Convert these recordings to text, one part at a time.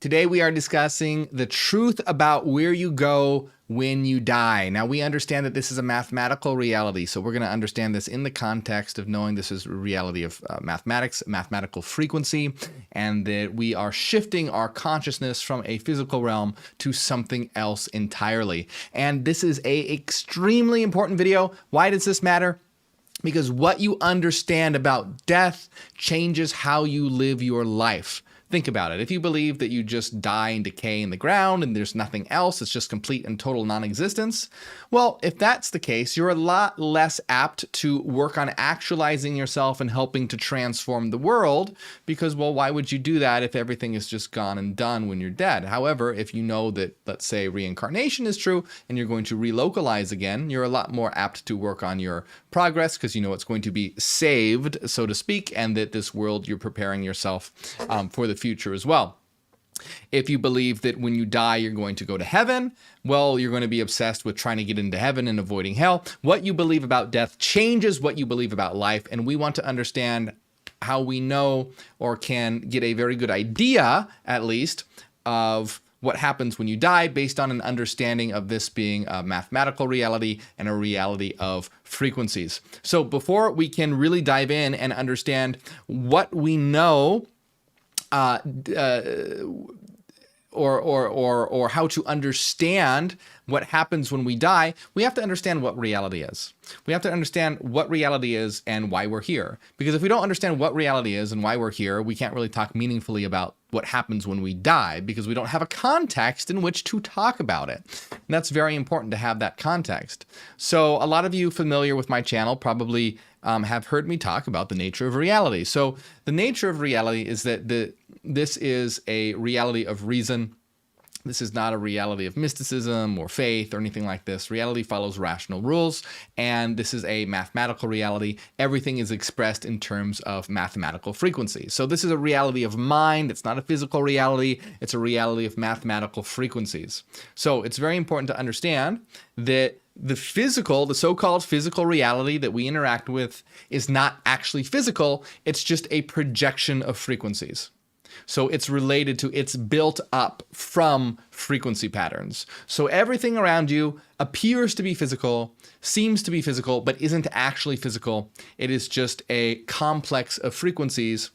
Today we are discussing the truth about where you go when you die. Now we understand that this is a mathematical reality, so we're going to understand this in the context of knowing this is a reality of mathematics, mathematical frequency, and that we are shifting our consciousness from a physical realm to something else entirely. And this is a extremely important video. Why does this matter? Because what you understand about death changes how you live your life. Think about it. If you believe that you just die and decay in the ground and there's nothing else, it's just complete and total non-existence, well, if that's the case, you're a lot less apt to work on actualizing yourself and helping to transform the world because, well, why would you do that if everything is just gone and done when you're dead? However, if you know that, let's say, reincarnation is true and you're going to relocalize again, you're a lot more apt to work on your progress because you know it's going to be saved, so to speak, and that this world you're preparing yourself for the future as well. If you believe that when you die you're going to go to heaven, well, you're going to be obsessed with trying to get into heaven and avoiding hell. What you believe about death changes what you believe about life, and we want to understand how we know or can get a very good idea, at least, of what happens when you die based on an understanding of this being a mathematical reality and a reality of frequencies. So before we can really dive in and understand what we know or how to understand what happens when we die, we have to understand what reality is. We have to understand what reality is and why we're here. Because if we don't understand what reality is and why we're here, we can't really talk meaningfully about what happens when we die because we don't have a context in which to talk about it. And that's very important to have that context. So a lot of you familiar with my channel probably have heard me talk about the nature of reality. So the nature of reality is that this is a reality of reason. This is not a reality of mysticism or faith or anything like this. Reality follows rational rules, and this is a mathematical reality. Everything is expressed in terms of mathematical frequency. So this is a reality of mind. It's not a physical reality. It's a reality of mathematical frequencies. So it's very important to understand that the so-called physical reality that we interact with is not actually physical. It's just a projection of frequencies. So it's built up from frequency patterns. So everything around you appears to be physical, seems to be physical, but isn't actually physical. It is just a complex of frequencies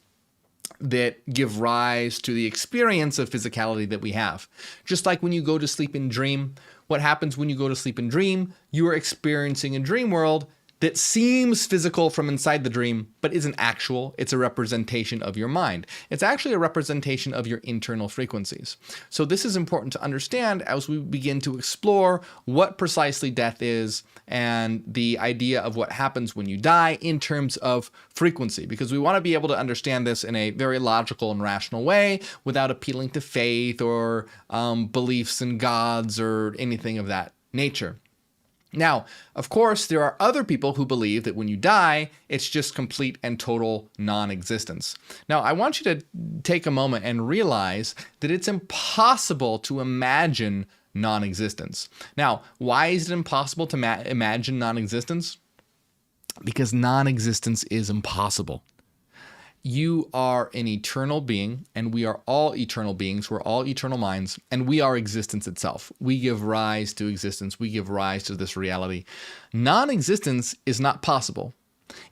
that give rise to the experience of physicality that we have. Just like when you go to sleep and dream, what happens when you go to sleep and dream? You are experiencing a dream world that seems physical from inside the dream, but isn't actual. It's a representation of your mind. It's actually a representation of your internal frequencies. So this is important to understand as we begin to explore what precisely death is and the idea of what happens when you die in terms of frequency, because we want to be able to understand this in a very logical and rational way without appealing to faith or beliefs in gods or anything of that nature. Now, of course, there are other people who believe that when you die, it's just complete and total non-existence. Now, I want you to take a moment and realize that it's impossible to imagine non-existence. Now, why is it impossible to imagine non-existence? Because non-existence is impossible. You are an eternal being, and we are all eternal beings. We're all eternal minds, and we are existence itself. We give rise to existence. We give rise to this reality. Non-existence is not possible.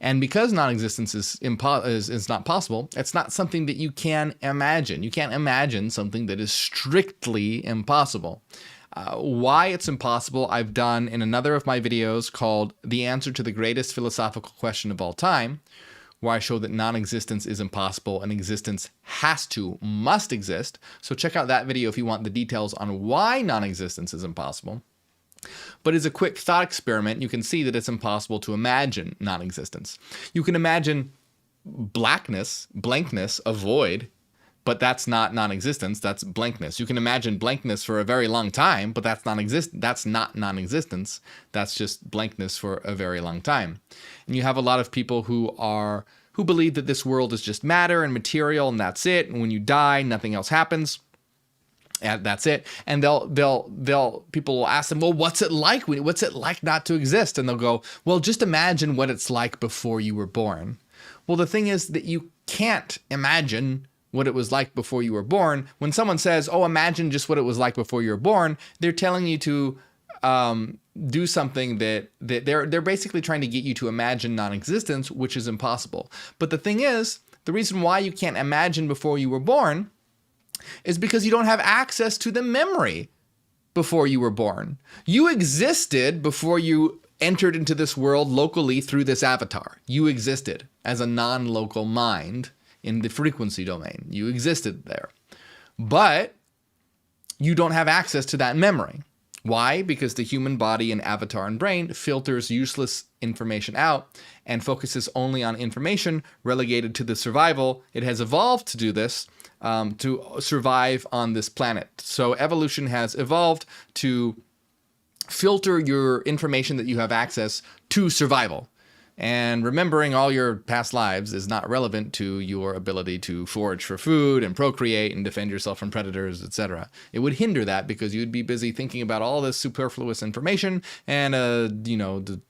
And because non-existence is not possible, it's not something that you can imagine. You can't imagine something that is strictly impossible. Why it's impossible, I've done in another of my videos called The Answer to the Greatest Philosophical Question of All Time, where I show that non-existence is impossible and existence must exist. So check out that video if you want the details on why non-existence is impossible. But as a quick thought experiment, you can see that it's impossible to imagine non-existence. You can imagine blankness, a void, but that's not non-existence, that's blankness. You can imagine blankness for a very long time, but that's not non-existence. That's just blankness for a very long time. And you have a lot of people who believe that this world is just matter and material and that's it. And when you die, nothing else happens. And that's it. And people will ask them, well, what's it like? What's it like not to exist? And they'll go, well, just imagine what it's like before you were born. Well, the thing is that you can't imagine what it was like before you were born. When someone says, oh, imagine just what it was like before you were born, they're telling you to do something that they're basically trying to get you to imagine non-existence, which is impossible. But the thing is, the reason why you can't imagine before you were born is because you don't have access to the memory before you were born. You existed before you entered into this world locally through this avatar. You existed as a non-local mind in the frequency domain. You existed there. But you don't have access to that memory. Why? Because the human body and avatar and brain filters useless information out and focuses only on information relegated to the survival. It has evolved to do this to survive on this planet. So evolution has evolved to filter your information that you have access to survival. And remembering all your past lives is not relevant to your ability to forage for food and procreate and defend yourself from predators, etc. It would hinder that because you'd be busy thinking about all this superfluous information and, the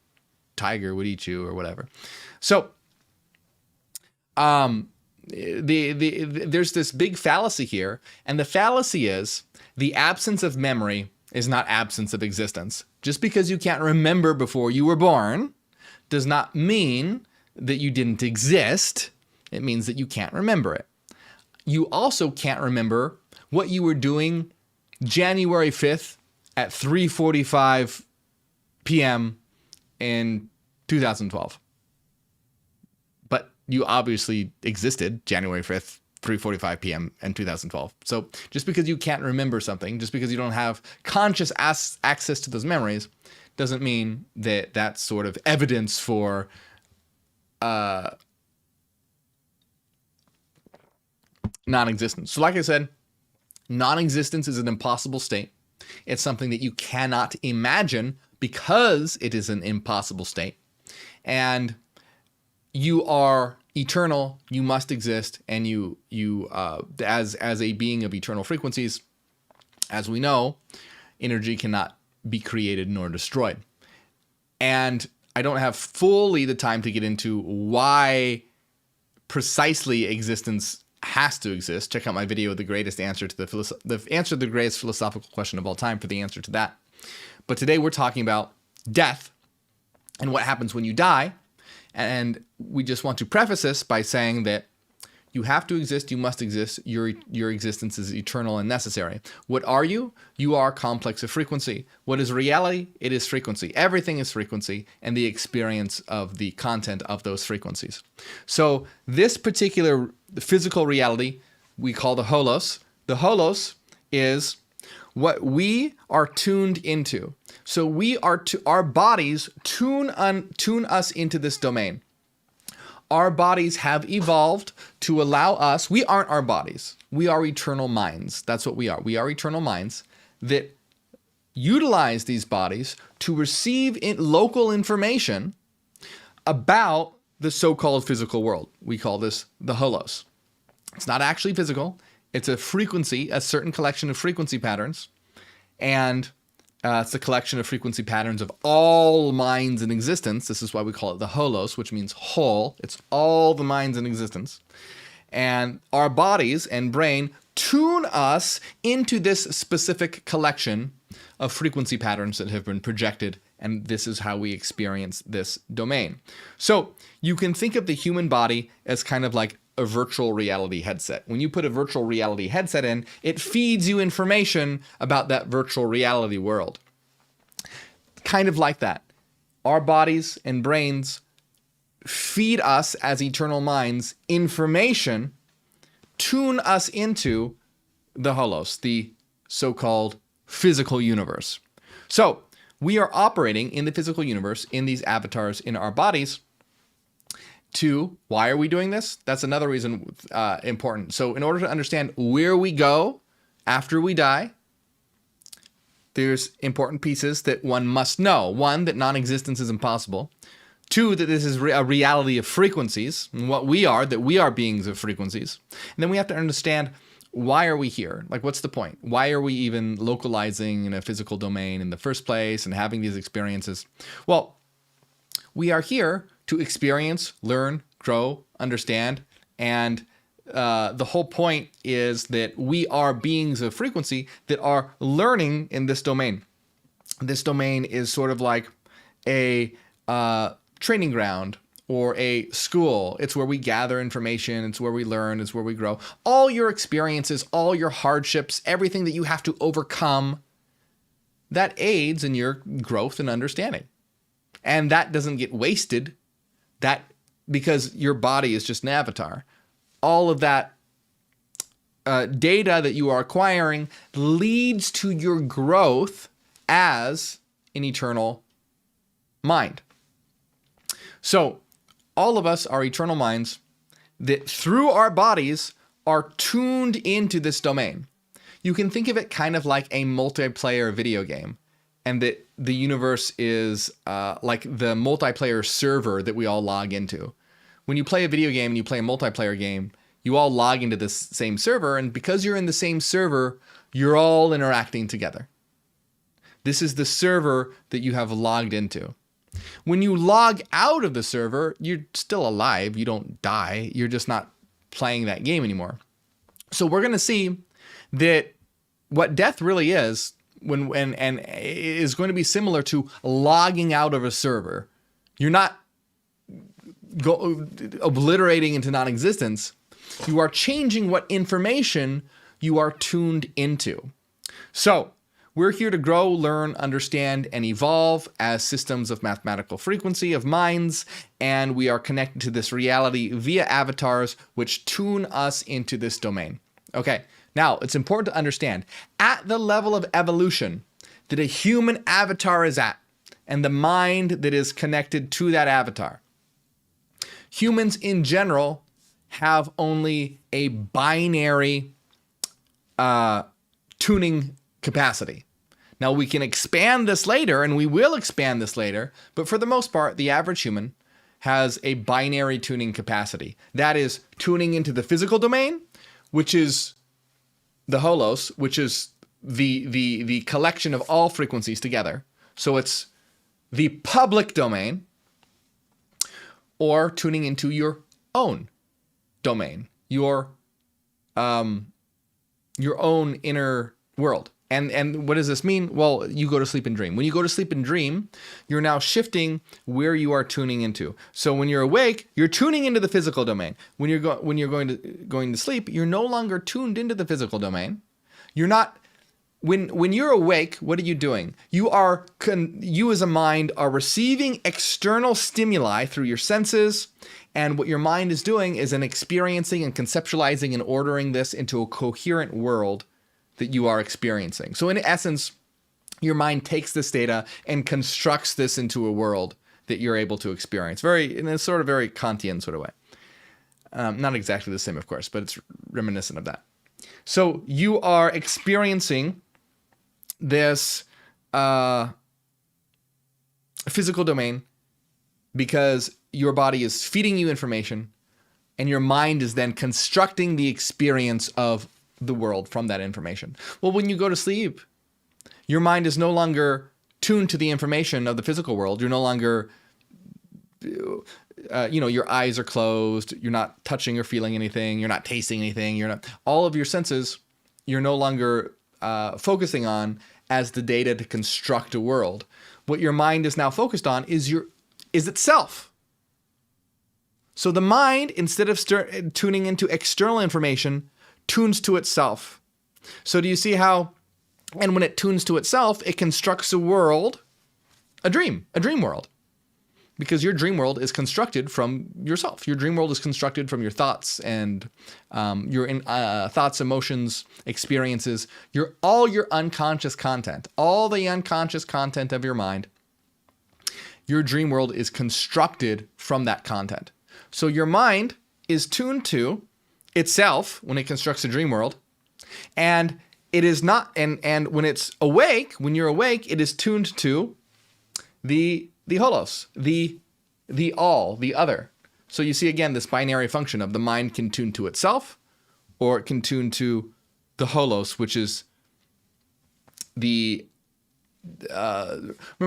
tiger would eat you or whatever. So, there's this big fallacy here. And the fallacy is the absence of memory is not absence of existence. Just because you can't remember before you were born does not mean that you didn't exist. It means that you can't remember it. You also can't remember what you were doing January 5th at 3:45 p.m. in 2012. But you obviously existed January 5th, 3:45 p.m. in 2012. So just because you can't remember something, just because you don't have conscious access to those memories, doesn't mean that that's sort of evidence for non-existence. So like I said, non-existence is an impossible state. It's something that you cannot imagine because it is an impossible state. And you are eternal, you must exist, and you as a being of eternal frequencies, as we know, energy cannot be created nor destroyed. And I don't have fully the time to get into why precisely existence has to exist. Check out my video, The Greatest Answer to the answer to the greatest philosophical question of all time, for the answer to that. But today we're talking about death and what happens when you die. And we just want to preface this by saying that you have to exist, you must exist, your existence is eternal and necessary. What are you? You are a complex of frequency. What is reality? It is frequency. Everything is frequency and the experience of the content of those frequencies. So this particular physical reality we call the holos. The holos is what we are tuned into. So our bodies tune us into this domain. Our bodies have evolved to allow us, we aren't our bodies. We are eternal minds. That's what we are. We are eternal minds that utilize these bodies to receive local information about the so-called physical world. We call this the holos. It's not actually physical. It's a frequency, a certain collection of frequency patterns. And it's a collection of frequency patterns of all minds in existence. This is why we call it the holos, which means whole. It's all the minds in existence. And our bodies and brain tune us into this specific collection of frequency patterns that have been projected. And this is how we experience this domain. So you can think of the human body as kind of like a virtual reality headset. When you put a virtual reality headset in, it feeds you information about that virtual reality world. Kind of like that. Our bodies and brains feed us as eternal minds information, tune us into the holos, the so-called physical universe. So we are operating in the physical universe in these avatars in our bodies. Why are we doing this? That's another reason important. So in order to understand where we go after we die, there's important pieces that one must know. One, that non-existence is impossible. Two, that this is a reality of frequencies, and what we are, that we are beings of frequencies. And then we have to understand, why are we here? Like, what's the point? Why are we even localizing in a physical domain in the first place and having these experiences? Well, we are here to experience, learn, grow, understand, and the whole point is that we are beings of frequency that are learning in this domain. This domain is sort of like a training ground or a school. It's where we gather information. It's where we learn. It's where we grow. All your experiences, all your hardships, everything that you have to overcome, that aids in your growth and understanding. And that doesn't get wasted, because your body is just an avatar. All of that data that you are acquiring leads to your growth as an eternal mind. So all of us are eternal minds that through our bodies are tuned into this domain. You can think of it kind of like a multiplayer video game, and that the universe is like the multiplayer server that we all log into. When you play a video game and you play a multiplayer game, you all log into this same server, and because you're in the same server, you're all interacting together. This is the server that you have logged into. When you log out of the server, you're still alive. You don't die. You're just not playing that game anymore. So we're going to see that what death really is and is going to be similar to logging out of a server. You're not obliterating into non-existence. You are changing what information you are tuned into. So we're here to grow, learn, understand, and evolve as systems of mathematical frequency of minds, and we are connected to this reality via avatars which tune us into this domain. Okay, now it's important to understand, at the level of evolution that a human avatar is at, and the mind that is connected to that avatar, humans in general have only a binary tuning capacity. Now we can expand this later, and we will expand this later, but for the most part, the average human has a binary tuning capacity. That is tuning into the physical domain, which is the holos, which is the collection of all frequencies together. So it's the public domain, or tuning into your own domain, your own inner world. And what does this mean? Well, you go to sleep and dream. When you go to sleep and dream, you're now shifting where you are tuning into. So when you're awake, you're tuning into the physical domain. When you're going to sleep, you're no longer tuned into the physical domain. You're not. When you're awake, what are you doing? You as a mind are receiving external stimuli through your senses, and what your mind is doing is experiencing and conceptualizing and ordering this into a coherent world that you are experiencing. So in essence, your mind takes this data and constructs this into a world that you're able to experience, in a sort of very Kantian sort of way. Not exactly the same, of course, but it's reminiscent of that. So you are experiencing this physical domain because your body is feeding you information, and your mind is then constructing the experience of the world from that information. Well, when you go to sleep, your mind is no longer tuned to the information of the physical world. You're no longer, your eyes are closed. You're not touching or feeling anything. You're not tasting anything. All of your senses, you're no longer focusing on as the data to construct a world. What your mind is now focused on is itself. So the mind, instead of tuning into external information, tunes to itself. So do you see how, and when it tunes to itself, it constructs a world, a dream world. Because your dream world is constructed from yourself. Your dream world is constructed from your thoughts and your thoughts, emotions, experiences, all your unconscious content, all the unconscious content of your mind. Your dream world is constructed from that content. So your mind is tuned to itself when it constructs a dream world, and it is not. And when it's awake, when you're awake, it is tuned to the holos, the all, the other. So you see again this binary function of the mind can tune to itself, or it can tune to the holos, which is remember,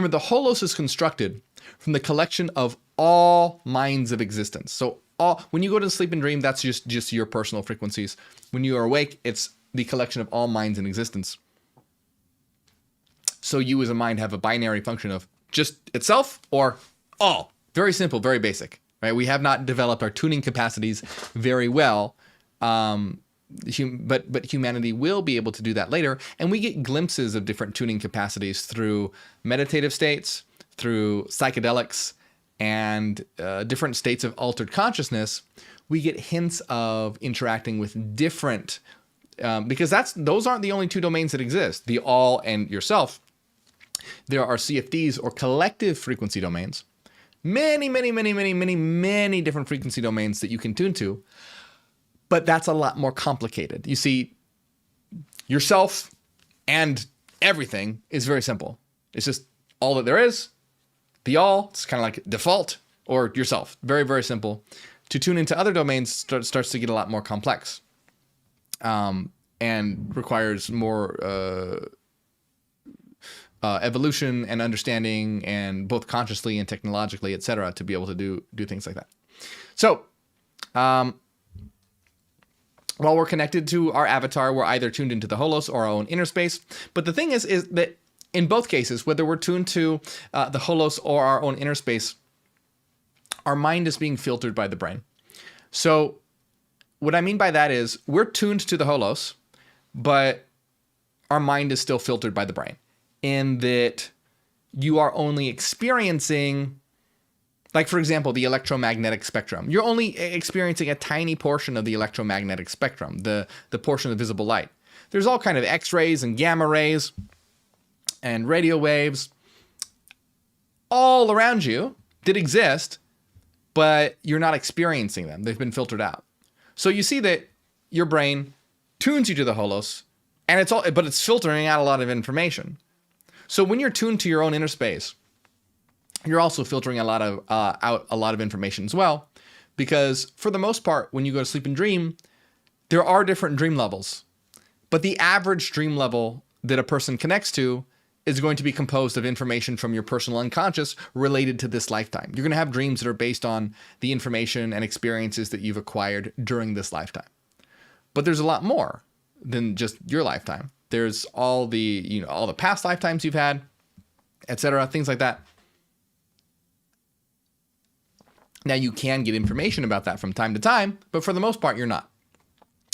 the holos is constructed from the collection of all minds of existence. So all, when you go to sleep and dream, that's just your personal frequencies. When you are awake, it's the collection of all minds in existence. So you as a mind have a binary function of just itself or all. Very simple, very basic, right? We have not developed our tuning capacities very well, but humanity will be able to do that later. And we get glimpses of different tuning capacities through meditative states, through psychedelics, and different states of altered consciousness. We get hints of interacting with different, because those aren't the only two domains that exist, the all and yourself. There are CFDs, or collective frequency domains. Many different frequency domains that you can tune to. But that's a lot more complicated. You see, yourself and everything is very simple. It's just all that there is. The all, it's kind of like default, or yourself. Very, very simple. To tune into other domains starts to get a lot more complex, and requires more evolution and understanding, and both consciously and technologically, etc., to be able to do things like that. So, while we're connected to our avatar, we're either tuned into the holos or our own inner space. But the thing is that in both cases, whether we're tuned to the holos or our own inner space, our mind is being filtered by the brain. So what I mean by that is we're tuned to the holos, but our mind is still filtered by the brain, in that you are only experiencing, like, for example, the electromagnetic spectrum. You're only experiencing a tiny portion of the electromagnetic spectrum, the portion of visible light. There's all kind of X-rays and gamma rays and radio waves all around you that exist, but you're not experiencing them. They've been filtered out. So you see that your brain tunes you to the holos, and it's filtering out a lot of information. So when you're tuned to your own inner space, you're also filtering out a lot of information as well, because for the most part, when you go to sleep and dream, there are different dream levels, but the average dream level that a person connects to is going to be composed of information from your personal unconscious related to this lifetime. You're going to have dreams that are based on the information and experiences that you've acquired during this lifetime. But there's a lot more than just your lifetime. There's all the past lifetimes you've had, etc., things like that. Now, you can get information about that from time to time, but for the most part, you're not.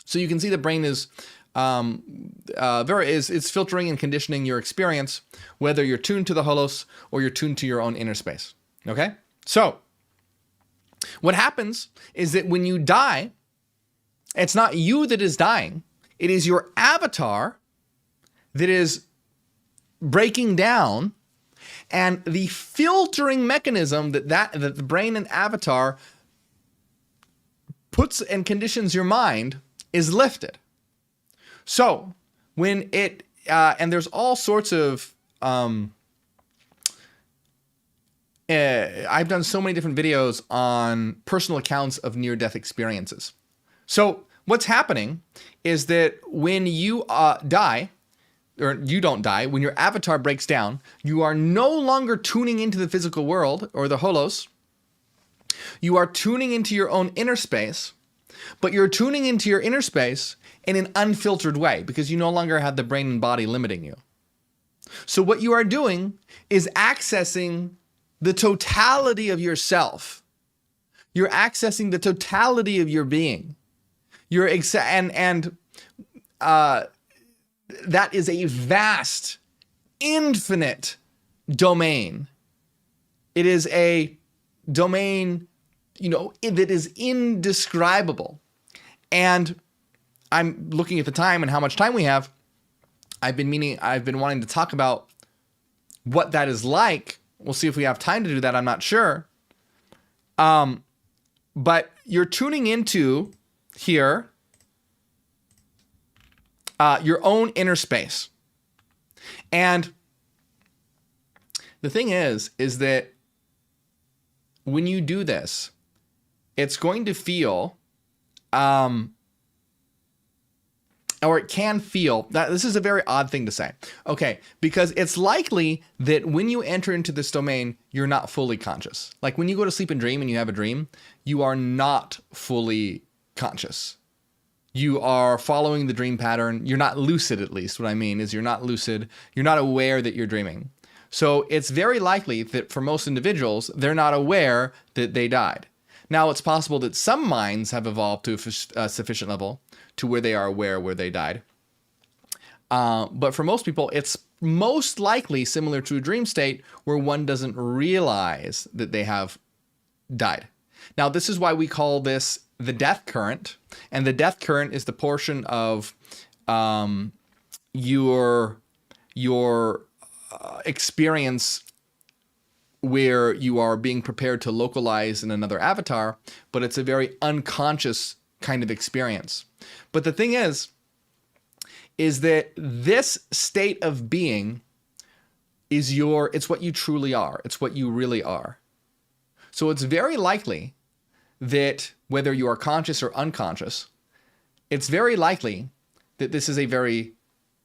So you can see the brain is it's filtering and conditioning your experience, whether you're tuned to the holos or you're tuned to your own inner space. Okay? So what happens is that when you die, it's not you that is dying. It is your avatar that is breaking down, and the filtering mechanism that the brain and avatar puts and conditions your mind is lifted. So when it, and there's all sorts of, I've done so many different videos on personal accounts of near-death experiences. So what's happening is that when you die, or you don't die, when your avatar breaks down, you are no longer tuning into the physical world or the holos. You are tuning into your own inner space, but you're tuning into your inner space in an unfiltered way because you no longer have the brain and body limiting you. So what you are doing is accessing the totality of yourself. You're accessing the totality of your being. That is a vast, infinite domain. It is a domain, that is indescribable. And I'm looking at the time and how much time we have. I've been wanting to talk about what that is like. We'll see if we have time to do that. I'm not sure. But you're tuning into here your own inner space. And the thing is that when you do this, it's going to feel or it can feel that this is a very odd thing to say. Okay, because it's likely that when you enter into this domain, you're not fully conscious. Like when you go to sleep and dream and you have a dream, you are not fully conscious. You are following the dream pattern. You're not lucid, at least. What I mean is you're not lucid. You're not aware that you're dreaming. So it's very likely that for most individuals, they're not aware that they died. Now, it's possible that some minds have evolved to a sufficient level to where they are aware where they died. But for most people, it's most likely similar to a dream state where one doesn't realize that they have died. Now, this is why we call this the death current. And the death current is the portion of your experience where you are being prepared to localize in another avatar, but it's a very unconscious kind of experience. But the thing is that this state of being is it's what you truly are. It's what you really are. So it's very likely that whether you are conscious or unconscious, it's very likely that this is a very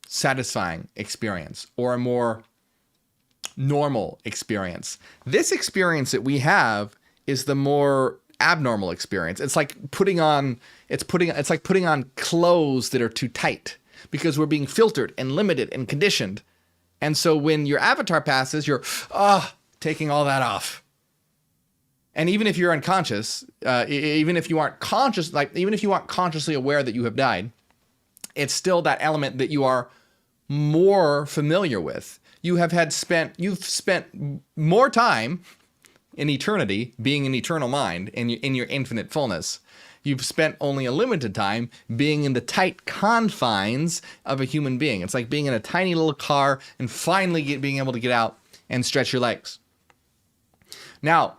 satisfying experience or a more normal experience. This experience that we have is the more abnormal experience. It's like putting on clothes that are too tight because we're being filtered and limited and conditioned. And so when your avatar passes, you're taking all that off. And even if you're unconscious, even if you aren't conscious, even if you aren't consciously aware that you have died, it's still that element that you are more familiar with. You've spent more time in eternity being an eternal mind in your infinite fullness. You've spent only a limited time being in the tight confines of a human being. It's like being in a tiny little car and finally being able to get out and stretch your legs. Now,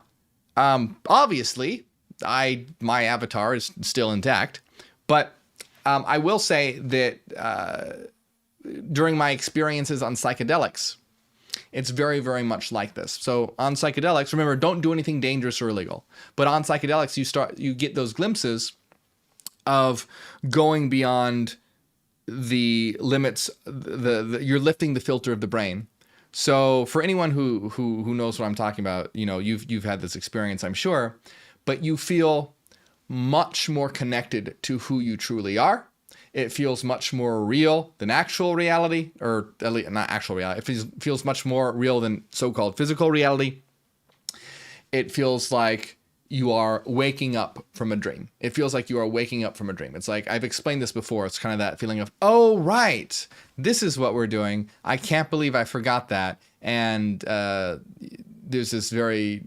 obviously, my avatar is still intact, but I will say that during my experiences on psychedelics, it's very, very much like this. So on psychedelics, remember, don't do anything dangerous or illegal. But on psychedelics, you get those glimpses of going beyond the limits. You're lifting the filter of the brain. So for anyone who knows what I'm talking about, you've had this experience, I'm sure, but you feel much more connected to who you truly are. It feels much more real than actual reality, or at least not actual reality. It feels much more real than so-called physical reality. It feels like you are waking up from a dream. It feels like you are waking up from a dream. It's like, I've explained this before. It's kind of that feeling of, oh, right, this is what we're doing. I can't believe I forgot that. And there's this very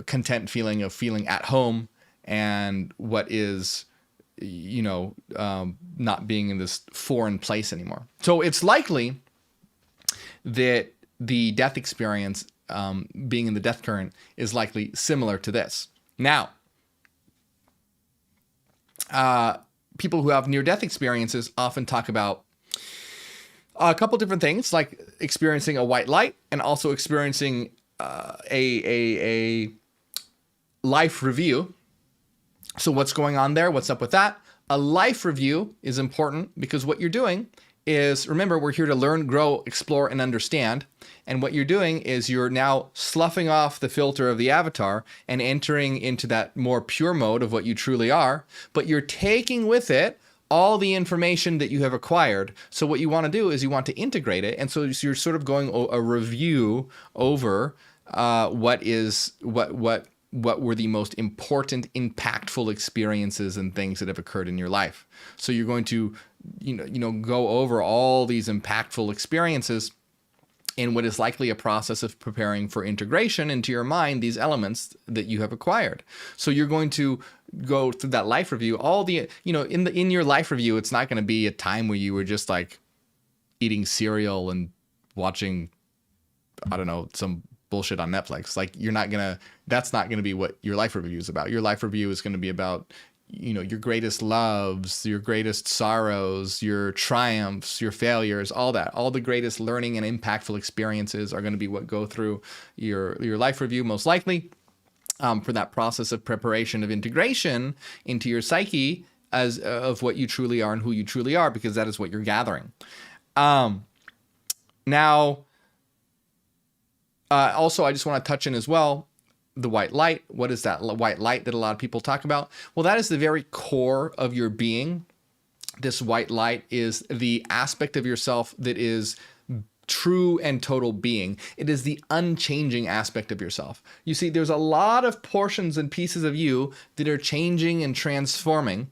content feeling of feeling at home and what is, not being in this foreign place anymore. So it's likely that the death experience, being in the death current, is likely similar to this. Now, people who have near-death experiences often talk about a couple different things, like experiencing a white light and also experiencing a life review. So what's going on there? What's up with that? A life review is important because what you're doing is, remember, we're here to learn, grow, explore, and understand. And what you're doing is you're now sloughing off the filter of the avatar and entering into that more pure mode of what you truly are, but you're taking with it all the information that you have acquired. So what you want to do is you want to integrate it. And so you're sort of going a review over what were the most important, impactful experiences and things that have occurred in your life. So you're going to, go over all these impactful experiences in what is likely a process of preparing for integration into your mind, these elements that you have acquired. So you're going to go through that life review, all the, in your life review, it's not going to be a time where you were just like eating cereal and watching, I don't know, some bullshit on Netflix. Like that's not going to be what your life review is about. Your life review is going to be about, your greatest loves, your greatest sorrows, your triumphs, your failures, all that. All the greatest learning and impactful experiences are going to be what go through your life review, most likely, for that process of preparation of integration into your psyche as of what you truly are and who you truly are, because that is what you're gathering. Now, also, I just want to touch in as well, the white light. What is that white light that a lot of people talk about? Well, that is the very core of your being. This white light is the aspect of yourself that is true and total being. It is the unchanging aspect of yourself. You see, there's a lot of portions and pieces of you that are changing and transforming,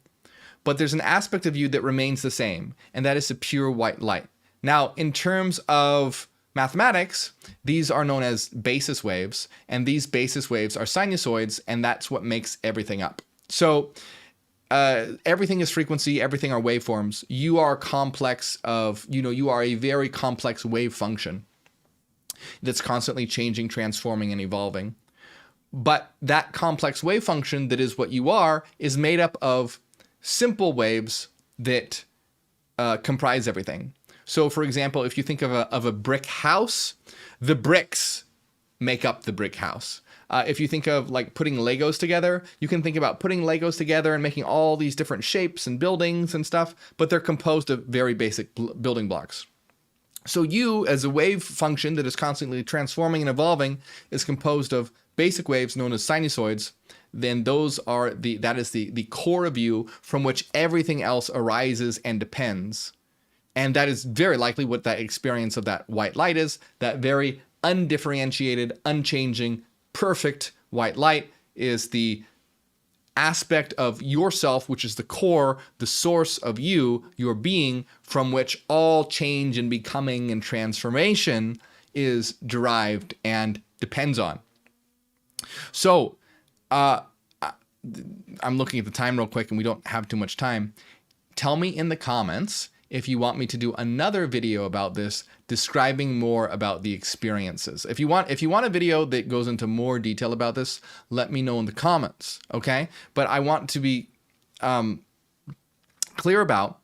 but there's an aspect of you that remains the same, and that is the pure white light. Now, in terms of mathematics, these are known as basis waves, and these basis waves are sinusoids, and that's what makes everything up. So everything is frequency, everything are waveforms. You are complex of, you are a very complex wave function that's constantly changing, transforming, and evolving. But that complex wave function that is what you are is made up of simple waves that comprise everything. So, for example, if you think of a brick house, the bricks make up the brick house. If you think of like putting Legos together, you can think about putting Legos together and making all these different shapes and buildings and stuff, but they're composed of very basic building blocks. So you, as a wave function that is constantly transforming and evolving, is composed of basic waves known as sinusoids. Then that is the core of you from which everything else arises and depends. And that is very likely what that experience of that white light is, that very undifferentiated, unchanging, perfect white light is the aspect of yourself, which is the core, the source of you, your being, from which all change and becoming and transformation is derived and depends on. So, I'm looking at the time real quick and we don't have too much time. Tell me in the comments if you want me to do another video about this, describing more about the experiences. If you want a video that goes into more detail about this, let me know in the comments, okay? But I want to be clear about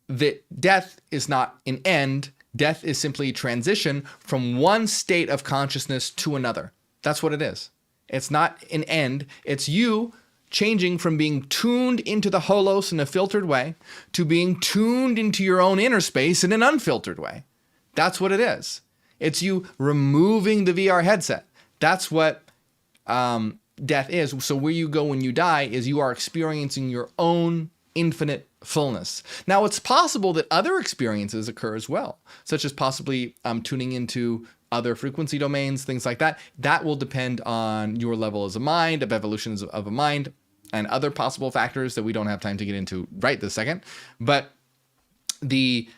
that death is not an end. Death is simply transition from one state of consciousness to another. That's what it is. It's not an end. It's you changing from being tuned into the holos in a filtered way to being tuned into your own inner space in an unfiltered way. That's what it is. It's you removing the VR headset. That's what death is. So where you go when you die is you are experiencing your own infinite fullness. Now, it's possible that other experiences occur as well, such as possibly tuning into other frequency domains, things like that. That will depend on your level as a mind, of evolutions of a mind, and other possible factors that we don't have time to get into right this second. But the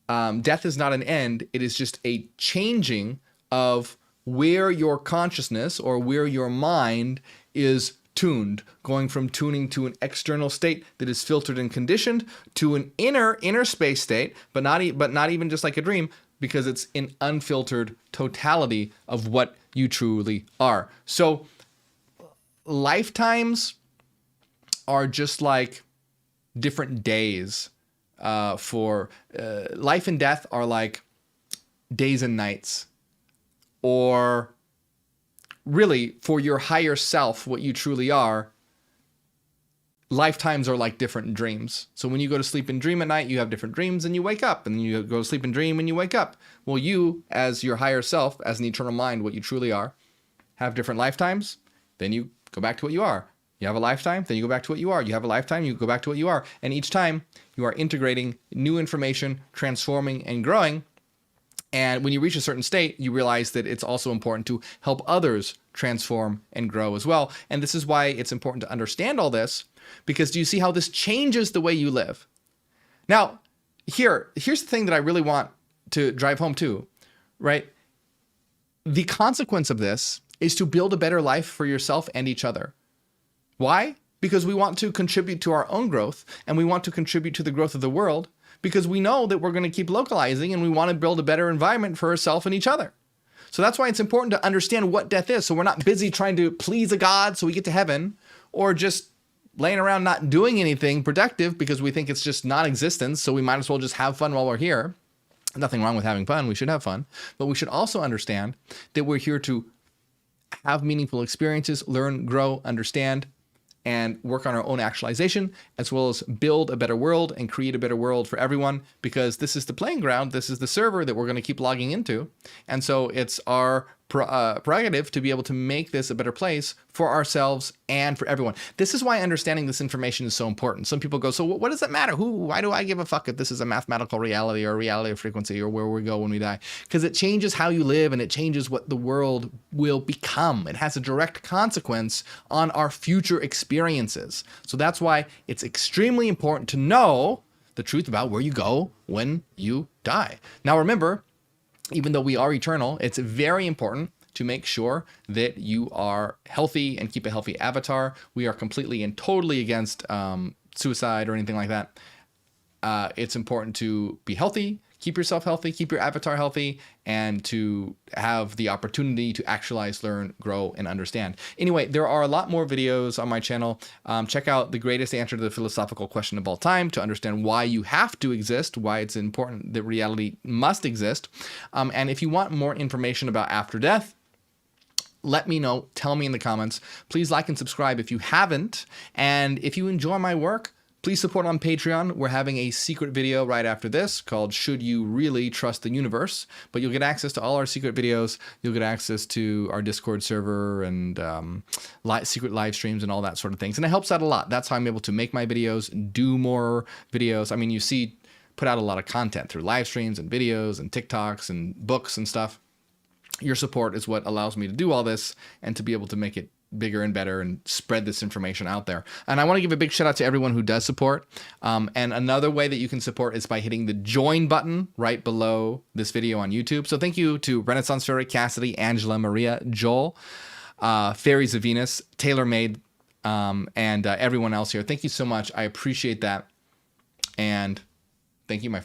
death is not an end. It is just a changing of where your consciousness or where your mind is tuned, going from tuning to an external state that is filtered and conditioned to an inner space state, but not even just like a dream, because it's an unfiltered totality of what you truly are. So lifetimes are just like different days. For life and death are like days and nights. Or really, for your higher self, what you truly are, lifetimes are like different dreams. So when you go to sleep and dream at night, you have different dreams and you wake up, and you go to sleep and dream and you wake up. Well, you, as your higher self, as an eternal mind, what you truly are, have different lifetimes. Then you go back to what you are. You have a lifetime, then you go back to what you are. You have a lifetime, you go back to what you are. And each time you are integrating new information, transforming and growing. And when you reach a certain state, you realize that it's also important to help others transform and grow as well. And this is why it's important to understand all this, because do you see how this changes the way you live? Now, here's the thing that I really want to drive home too, right? The consequence of this is to build a better life for yourself and each other. Why? Because we want to contribute to our own growth, and we want to contribute to the growth of the world, because we know that we're going to keep localizing and we want to build a better environment for ourselves and each other. So that's why it's important to understand what death is. So we're not busy trying to please a God so we get to heaven, or just laying around not doing anything productive because we think it's just non-existence, so we might as well just have fun while we're here. Nothing wrong with having fun. We should have fun. But we should also understand that we're here to have meaningful experiences, learn, grow, understand, and work on our own actualization, as well as build a better world and create a better world for everyone, because this is the playing ground. This is the server that we're going to keep logging into. And so it's our prerogative to be able to make this a better place for ourselves and for everyone. This is why understanding this information is so important. Some people go, so what does it matter? Why do I give a fuck if this is a mathematical reality or a reality of frequency or where we go when we die? Because it changes how you live and it changes what the world will become. It has a direct consequence on our future experiences. So that's why it's extremely important to know the truth about where you go when you die. Now remember, even though we are eternal, it's very important to make sure that you are healthy and keep a healthy avatar. We are completely and totally against suicide or anything like that. It's important to be healthy, keep yourself healthy, keep your avatar healthy, and to have the opportunity to actualize, learn, grow, and understand. Anyway, there are a lot more videos on my channel. Check out The Greatest Answer to the Philosophical Question of All Time to understand why you have to exist, why it's important that reality must exist. And if you want more information about after death, let me know. Tell me in the comments. Please like and subscribe if you haven't. And if you enjoy my work, please support on Patreon. We're having a secret video right after this called Should You Really Trust the Universe? But you'll get access to all our secret videos. You'll get access to our Discord server and secret live streams and all that sort of things. And it helps out a lot. That's how I'm able to make my videos, do more videos. I mean, you see, put out a lot of content through live streams and videos and TikToks and books and stuff. Your support is what allows me to do all this and to be able to make it bigger and better and spread this information out there. And I want to give a big shout out to everyone who does support. And another way that you can support is by hitting the join button right below this video on YouTube. So thank you to Renaissance Fairy, Cassidy, Angela, Maria, Joel, Fairies of Venus, TaylorMade, and everyone else here. Thank you so much. I appreciate that. And thank you, my friend.